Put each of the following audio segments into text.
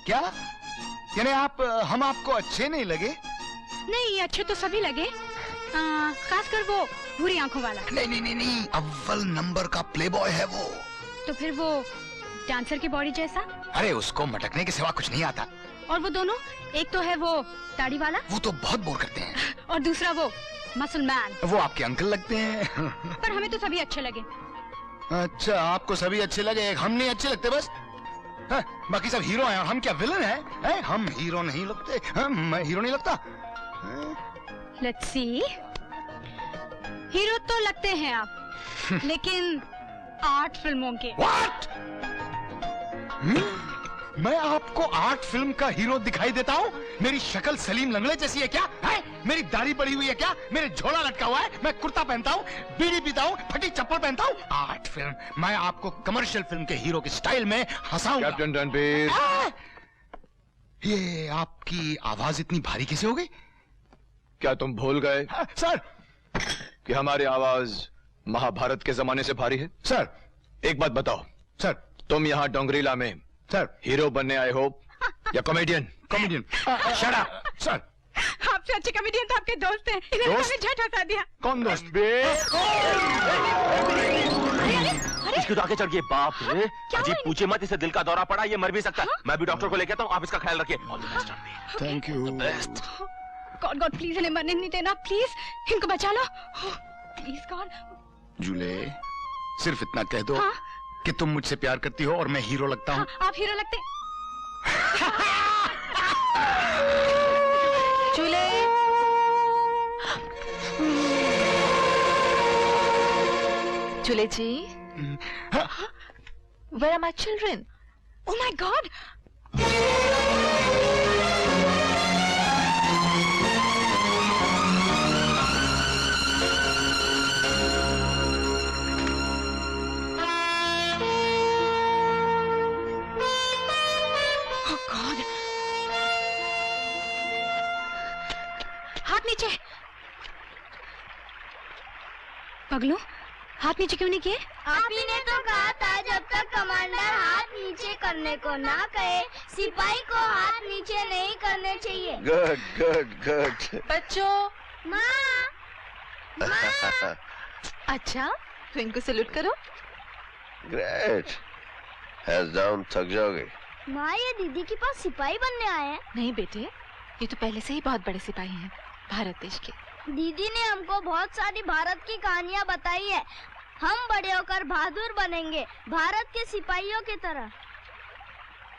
क्या? यानी हम आपको अच्छे नहीं लगे? नहीं, अच्छे तो सभी लगे, खासकर वो भूरी आंखों वाला। नहीं, अव्वल नंबर का प्लेबॉय है वो। तो फिर वो डांसर की बॉडी जैसा? अरे उसको मटकने के सिवा कुछ नहीं आता। और वो दोनों, एक तो है वो दाढ़ी वाला, वो तो बहुत बोर करते हैं। और दूसरा वो मसल मैन, वो आपके अंकल लगते हैं। पर हमें तो सभी अच्छे लगे। अच्छा, आपको सभी अच्छे लगे, हम नहीं अच्छे लगते बस? हाँ, बाकी सब हीरो हैं और हम क्या विलन हैं? हम हीरो नहीं लगते। मैं हीरो नहीं लगता। लेट्स सी, हीरो तो लगते हैं आप, लेकिन 8 फिल्मों के। What? मैं आपको 8 फिल्म का हीरो दिखाई देता हूँ? मेरी शक्ल सलीम लंगड़े जैसी है क्या? है? मेरी दाढ़ी पड़ी हुई है क्या? मेरे झोला लटका हुआ है? मैं कुर्ता पहनता हूँ, बीड़ी पीता हूँ, फटी चप्पल पहनता हूँ। 8 फिल्म, मैं आपको कमर्शियल फिल्म के हीरो के स्टाइल में हंसाऊंगा। कैप्टन रणबीर, ये आपकी आवाज इतनी भारी कैसे हो गई? क्या तुम भूल गए सर कि हमारी आवाज महाभारत के जमाने से भारी है? सर, एक बात बताओ सर, तुम यहाँ डोंगरीला में सर, हीरो बनने आए हो या comedian? Comedian. Shut up sir. आपसे अच्छे कॉमेडियन तो आपके दोस्त हैं, इन्होंने हमें झट हटा दिया। कौन दोस्त? इसको तो आगे चढ़ गए। बाप रे, अजीब, पूछे मत, इसे दिल का दौरा पड़ा, ये मर भी सकता है। मैं भी डॉक्टर को लेके आता हूँ, आप इसका ख्याल रखिए। All the best Ranbir. Thank you. God God please इन्हें मरने नहीं देना, प्लीज इनको बचा लो, प्लीज गॉड। जूले, सिर्फ इतना कह दो कि तुम मुझसे प्यार करती हो और मैं हीरो लगता हूँ। आप हीरो लगते। जूले, जूले जी, where are my children? Oh my God! नीचे। पगलू, हाथ नीचे क्यों नहीं किए? आप ही ने तो कहा था जब तक कमांडर हाथ नीचे करने को ना कहे, सिपाही को हाथ नीचे नहीं करने चाहिए। Good good good. बच्चों, माँ, माँ। अच्छा, तो इनको सैल्यूट करो। ग्रेट। हैंड्स डाउन, थक जाओगे। माँ, ये दीदी के पास सिपाही बनने आए हैं। नहीं बेटे, ये तो पहले से ही बहुत बड़े सिपाही हैं भारत देश के। दीदी ने हमको बहुत सारी भारत की कहानियाँ बताई है। हम बड़े होकर बहादुर बनेंगे, भारत के सिपाहियों की तरह,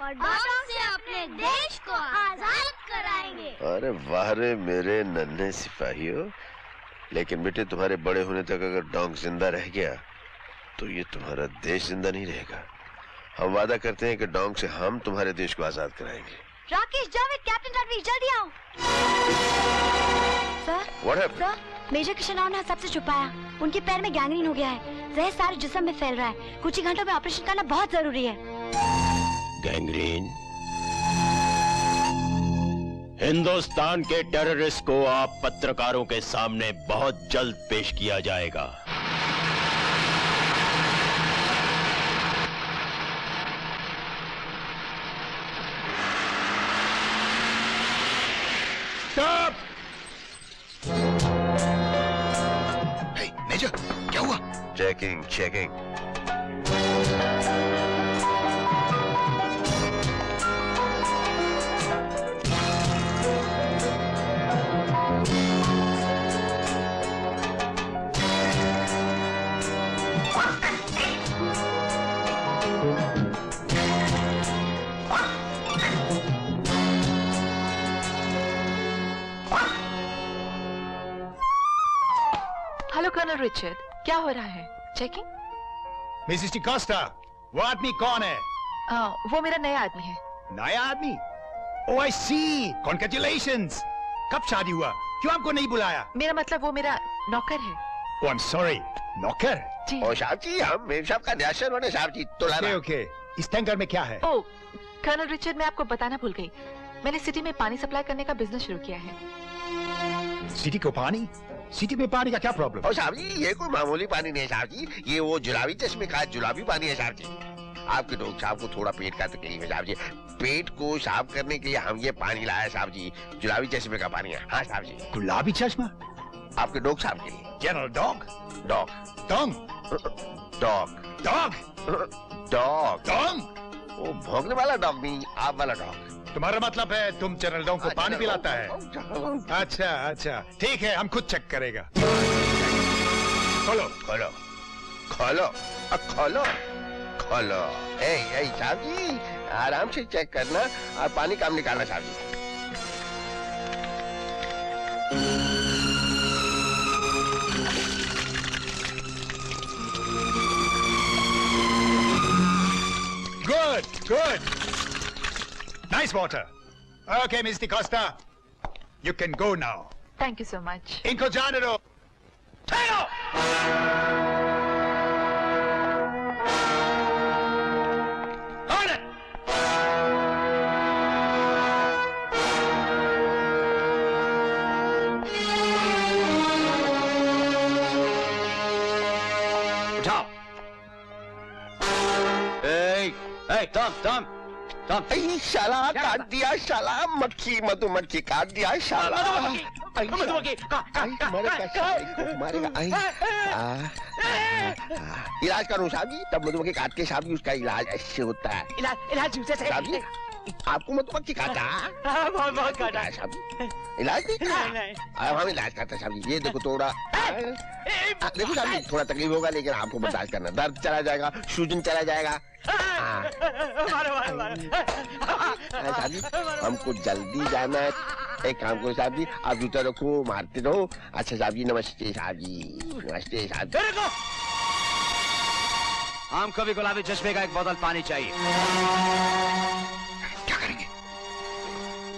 और डॉक्टर से अपने देश को आजाद कराएंगे। अरे वाह रे मेरे नन्हे सिपाहियों। लेकिन बेटे, तुम्हारे बड़े होने तक अगर डोंग जिंदा रह गया तो ये तुम्हारा देश जिंदा नहीं रहेगा। हम वादा करते हैं कि डोंग से हम तुम्हारे देश को आजाद कराएंगे। राकेश, जावेद, कैप्टन रणवीर, जल्दी आओ। सर, मेजर किशन राव ने सबसे छुपाया। उनके पैर में गैंग्रीन हो गया है, जहर सारे जिस्म में फैल रहा है। कुछ ही घंटों में ऑपरेशन करना बहुत जरूरी है। गैंग्रीन? हिंदुस्तान के टेररिस्ट को आप पत्रकारों के सामने बहुत जल्द पेश किया जाएगा। स्टॉप! मेजर, क्या हुआ? Checking checking. Hello colonel Richard, क्या हो रहा है? चेकिंग। मिसेस डिकोस्टा, वो आदमी कौन है? वो मेरा नया आदमी है। नया आदमी? ओह आई सी, कांग्रेचुलेशंस। कब शादी हुआ? क्यों आपको नहीं बुलाया? मेरा मतलब वो मेरा नौकर है। ओह आई एम सॉरी, नौकर? जी। ओ साहब जी, हम मेम साहब का न्यासन होने साहब जी तो ओके ओके। इस टैंकर में क्या है? ओह कर्नल रिचर्ड, मैं आपको बताना भूल गई। मैंने सिटी में पानी सप्लाई करने का बिजनेस शुरू किया है। सिटी को पानी? सिटी में पानी का क्या प्रॉब्लम? ओ साहब जी, ये कोई मामूली पानी नहीं है साहब जी, ये वो जुलाबी चश्मे का जुलाबी पानी है साहब जी। आपके डॉक्टर साहब को थोड़ा पेट का तकलीफ है साहब जी, पेट को साफ करने के लिए हम ये पानी लाया साहब जी, गुलाबी चश्मे का पानी है। हाँ साहब जी, गुलाबी चश्मा? आपके डॉग साहब के लिए। General dog? Dog Dong? Dog dog? Dog Dong? वो भौंकने वाला डॉग नहीं, आप वाला डॉग। तुम्हारा मतलब है तुम जनरल डोंग को पानी पिलाता है? अच्छा अच्छा, ठीक है, हम खुद चेक करेगा। खोलो खोलो खोलो खोलो खोलो। ए साहब जी, आराम से चेक करना और पानी काम निकालना साहब जी। Good. Nice water. Okay, Miss DaCosta, you can go now. Thank you so much. इनको जाने दो। ठहरो! Hold it! उठाओ। Tom. ऐ शाला काट दिया, शाला मक्खी मधुमक्खी काट दिया, शाला मारेगा। इलाज करूं साहब जी? तब मधुमक्खी काट के साहब जी उसका इलाज ऐसे होता है। इलाज जूते से। साहब जी, आपको मधुमक्खी काटा? बहुत काटा है साहब जी, इलाज नहीं करा? हम इलाज करते हैं साहब जी। ये देखो थोड़ा, देखो साहब जी, थोड़ा तकलीफ होगा लेकिन आपको बर्दाश्त करना। दर्द चला जाएगा, सूजन चला जाएगा। साहब जी, हमको जल्दी जाना है। एक काम करो साहब जी, आप जूता रखो, मारते रहो। अच्छा साहब जी, नमस्ते साहब जी, नमस्ते साहब जी। हमको भी गुलाबी चश्मे का एक बोतल पानी चाहिए। क्या करेंगे?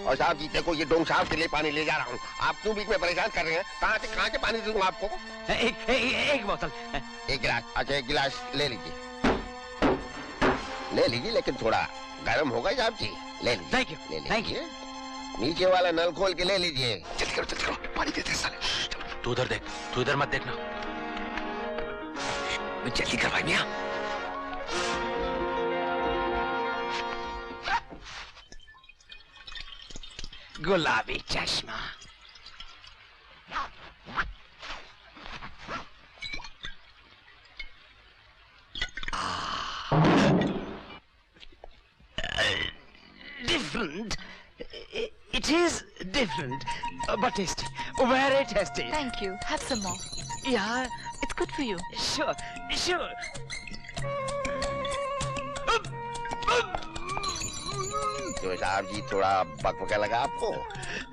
और साहब जी देखो, ये डोंग साहब के लिए पानी ले जा रहा हूँ। आप क्यों बीच में परेशान कर रहे हैं? कहाँ से पानी दूंगा आपको? एक बोतल। एक गिलास। अच्छा, एक गिलास ले लीजिए, ले लीजिए, लेकिन थोड़ा गर्म होगा साहब जी। ले लीजिए। Thank you, ले thank लीजिए। नीचे वाला नल खोल के ले लीजिए। जल्दी करो, पानी देते हैं साले। तू उधर देख, तू इधर मत देखना। जल्दी कर भाई मियां। गुलाबी चश्मा। Different. It is different, but tasty. Very tasty. Thank you. Have some more. Yeah, it's good for you. sure. तो साहब जी, थोड़ा बकबका लगा आपको?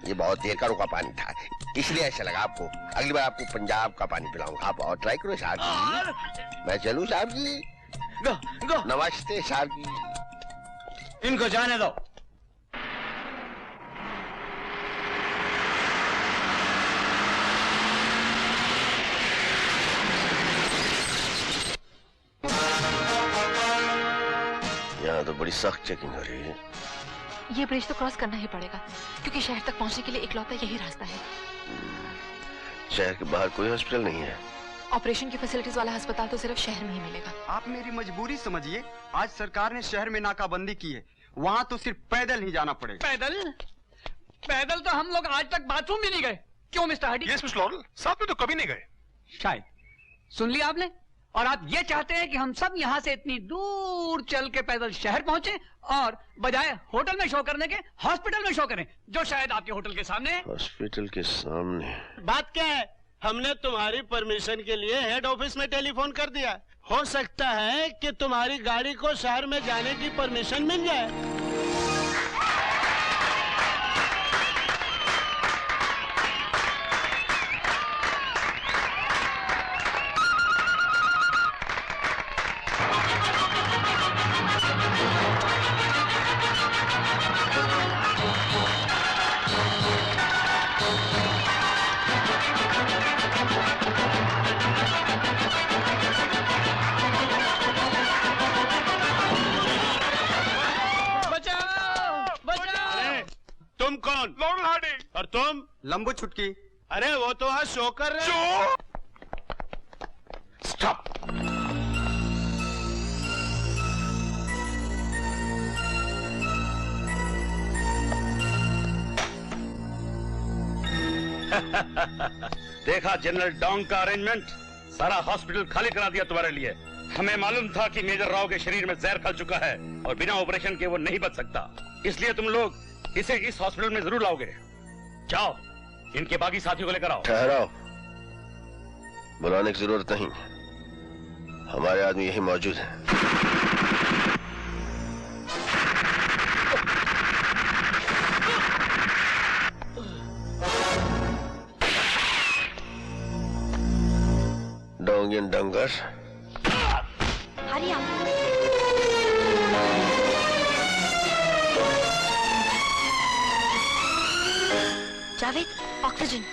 ये बहुत देर का रुका पानी था, इसलिए ऐसा लगा आपको। अगली बार आपको पंजाब का पानी पिलाऊंगा, आप और ट्राई करो साहब जी। मैं चलूं साहब जी? Go. नमस्ते साहब जी। इनको जाने दो। यहाँ तो बड़ी सख्त चेकिंग हो रही है। ये ब्रिज तो क्रॉस करना ही पड़ेगा, क्योंकि शहर तक पहुंचने के लिए इकलौता यही रास्ता है। शहर के बाहर कोई हॉस्पिटल नहीं है? ऑपरेशन की फैसिलिटीज वाला अस्पताल तो सिर्फ शहर में ही मिलेगा। आप मेरी मजबूरी समझिए। आज सरकार ने शहर में नाकाबंदी की है, वहाँ तो सिर्फ पैदल ही जाना पड़ेगा। पैदल तो हम लोग आज तक बाथरूम भी नहीं गए। क्यों mister Hardy? Yes mister laurel, साथ में तो कभी नहीं गए। शायद सुन लिया आपने। और आप ये चाहते हैं कि हम सब यहाँ से इतनी दूर चल के पैदल शहर पहुंचे और बजाय होटल में शो करने के हॉस्पिटल में शो करें, जो शायद आपके होटल के सामने है। हॉस्पिटल के सामने? बात क्या है? हमने तुम्हारी परमिशन के लिए हेड ऑफिस में टेलीफोन कर दिया। हो सकता है कि तुम्हारी गाड़ी को शहर में जाने की परमिशन मिल जाए। तुम कौन? Laurel Hardy. और तुम? लंबू छुटकी। अरे वो तो आज शो कर रहे हैं। स्टॉप। देखा जनरल डोंग का अरेंजमेंट, सारा हॉस्पिटल खाली करा दिया तुम्हारे लिए। हमें मालूम था कि मेजर राव के शरीर में जहर फैल चुका है और बिना ऑपरेशन के वो नहीं बच सकता, इसलिए तुम लोग इसे इस हॉस्पिटल में जरूर लाओगे। जाओ इनके बाकी साथियों को लेकर आओ। ठहराओ, बुलाने की जरूरत नहीं, हमारे आदमी यही मौजूद है। डोंगियन डंगर, हरिया। जावेद, ऑक्सीजन।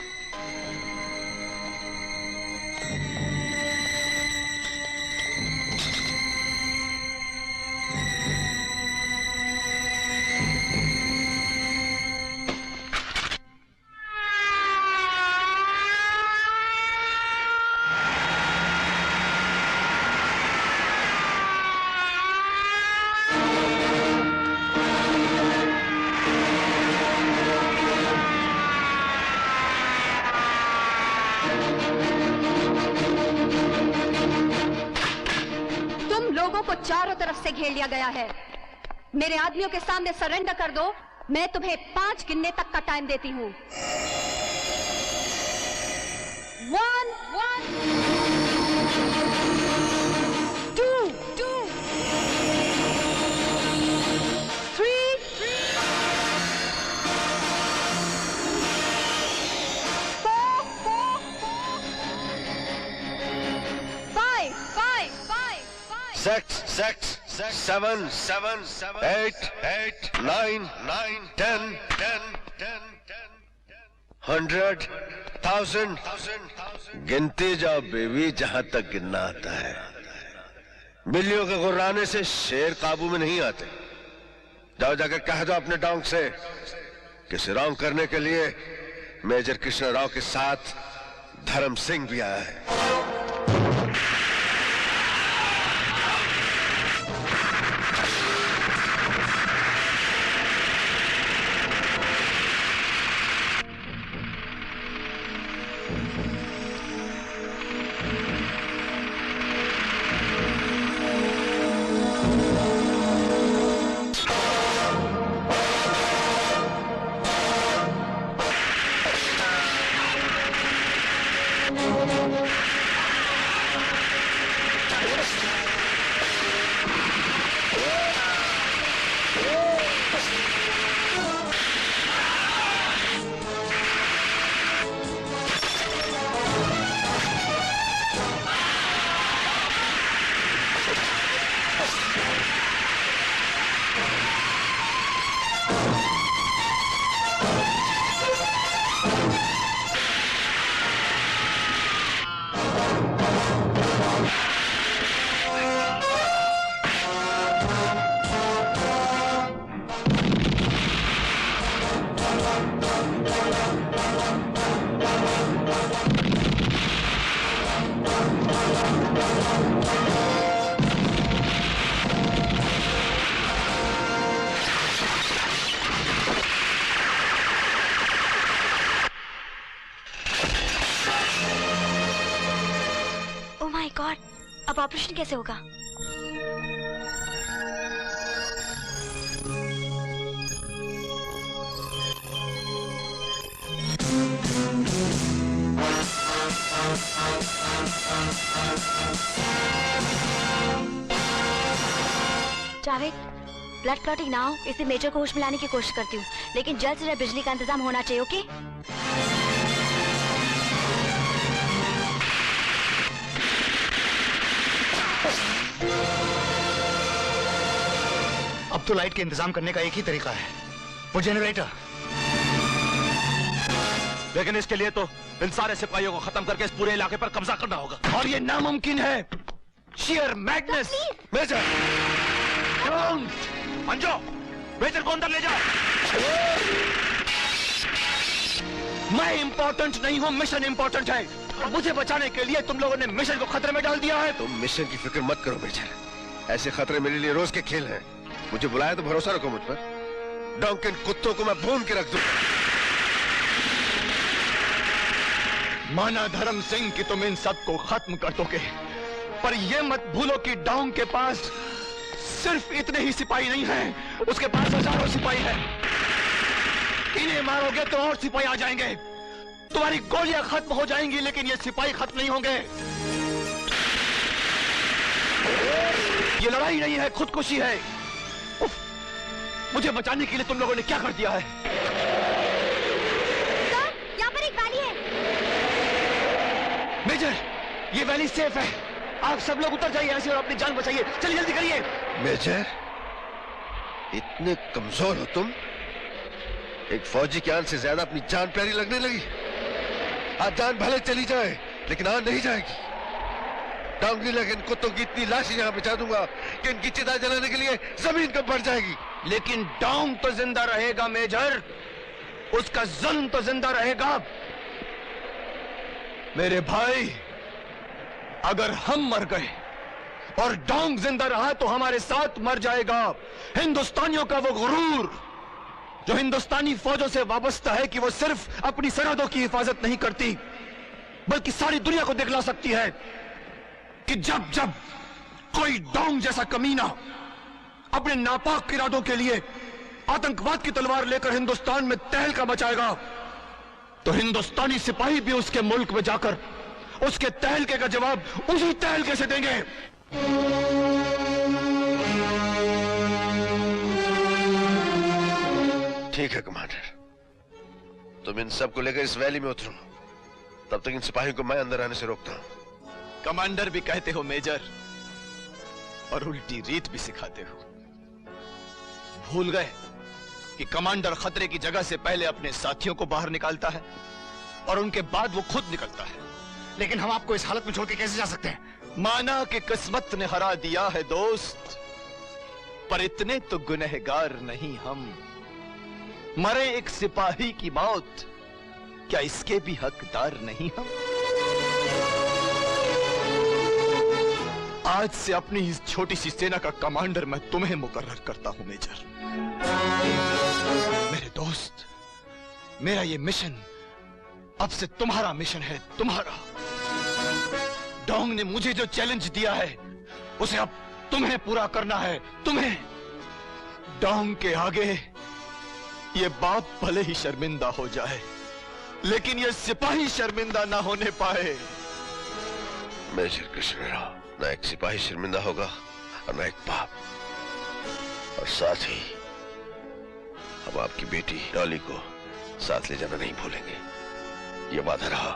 चारों तरफ से घेर लिया गया है। मेरे आदमियों के सामने सरेंडर कर दो, मैं तुम्हें 5 गिनने तक का टाइम देती हूँ। 1 2 3 6 7 8 9 10 100 1000 गिनते जाओ बेबी, जहां तक गिनना आता है। बिल्लियों के गुर्राने से शेर काबू में नहीं आते। जाओ जाकर कह दो अपने डोंग से कि सिराउंड करने के लिए मेजर कृष्ण राव के साथ धर्म सिंह भी आया है। अब ऑपरेशन कैसे होगा? जावेद, ब्लड क्लॉटिंग ना हो, इसे मेजर को होश में लाने की कोशिश करती हूँ, लेकिन जल्द से जल्द बिजली का इंतजाम होना चाहिए। ओके? अब तो लाइट के इंतजाम करने का एक ही तरीका है, वो जनरेटर। लेकिन इसके लिए तो इन सारे सिपाहियों को खत्म करके इस पूरे इलाके पर कब्जा करना होगा, और ये नामुमकिन है। Share madness. मेजर, अंजो, मेजर को अंदर ले जाओ। मैं इंपॉर्टेंट नहीं हूँ, मिशन इंपॉर्टेंट है। मुझे बचाने के लिए तुम लोगों ने मिशन को खतरे में डाल दिया है। तुम मिशन की फिक्र मत करो मेजर, ऐसे खतरे मेरे लिए रोज के खेल हैं। मुझे बुलाया तो भरोसा रखो मुझ पर। डोंकिन कुत्तों को मैं भून के रख दूं। माना धर्म सिंह कि तुम इन सबको खत्म कर दोगे, पर यह मत भूलो कि डोंग के पास सिर्फ इतने ही सिपाही नहीं हैं, उसके पास हजारों सिपाही हैं। इन्हें मारोगे तो और सिपाही आ जाएंगे, तुम्हारी गोलियां खत्म हो जाएंगी, लेकिन ये सिपाही खत्म नहीं होंगे। ये लड़ाई नहीं है, खुदकुशी है। उफ, मुझे बचाने के लिए तुम लोगों ने क्या कर दिया है? सर, यहाँ पर एक वैली है। मेजर, ये वैली सेफ है, आप सब लोग उतर जाइए ऐसे और अपनी जान बचाइए। चलिए जल्दी करिए। मेजर, इतने कमजोर हो तुम? एक फौजी की आन से ज्यादा अपनी जान प्यारी लगने लगी। आज जान भले चली जाए, लेकिन आन नहीं जाएगी। डोंगरी लगे इन कुत्तों की इतनी लाशें यहां बिछा दूंगा कि इनकी चिता जलाने के लिए जमीन कब बढ़ जाएगी। लेकिन डोंग तो जिंदा रहेगा मेजर, उसका जुल्म तो जिंदा रहेगा। मेरे भाई, अगर हम मर गए और डोंग जिंदा रहा तो हमारे साथ मर जाएगा हिंदुस्तानियों का वो गुरूर जो हिंदुस्तानी फौजों से वाबस्ता है कि वो सिर्फ अपनी सरहदों की हिफाजत नहीं करती, बल्कि सारी दुनिया को दिखला सकती है कि जब जब कोई डोंग जैसा कमीना अपने नापाक इरादों के लिए आतंकवाद की तलवार लेकर हिंदुस्तान में तहलका मचाएगा, तो हिंदुस्तानी सिपाही भी उसके मुल्क में जाकर उसके तहलके का जवाब उसी तहलके से देंगे। ठीक है कमांडर, तुम इन सबको लेकर इस वैली में उतरो, तब तक इन सिपाहियों को मैं अंदर आने से रोकता हूं। कमांडर भी कहते हो मेजर, और उल्टी रीत भी सिखाते हो। भूल गए कि कमांडर खतरे की जगह से पहले अपने साथियों को बाहर निकालता है और उनके बाद वो खुद निकलता है। लेकिन हम आपको इस हालत में छोड़ के कैसे जा सकते हैं? माना कि किस्मत ने हरा दिया है दोस्त, पर इतने तो गुनहगार नहीं हम। मरे एक सिपाही की मौत, क्या इसके भी हकदार नहीं हम? आज से अपनी इस छोटी सी सेना का कमांडर मैं तुम्हें मुकर्रर करता हूं मेजर। मेरे दोस्त, मेरा ये मिशन अब से तुम्हारा मिशन है, तुम्हारा। डोंग ने मुझे जो चैलेंज दिया है उसे अब तुम्हें पूरा करना है, तुम्हें। डोंग के आगे ये बाप भले ही शर्मिंदा हो जाए, लेकिन ये सिपाही शर्मिंदा ना होने पाए। मेजर कृष्णराव, ना एक सिपाही शर्मिंदा होगा और ना एक बाप, और साथ ही हम आपकी बेटी डॉली को साथ ले जाना नहीं भूलेंगे, ये वादा रहा।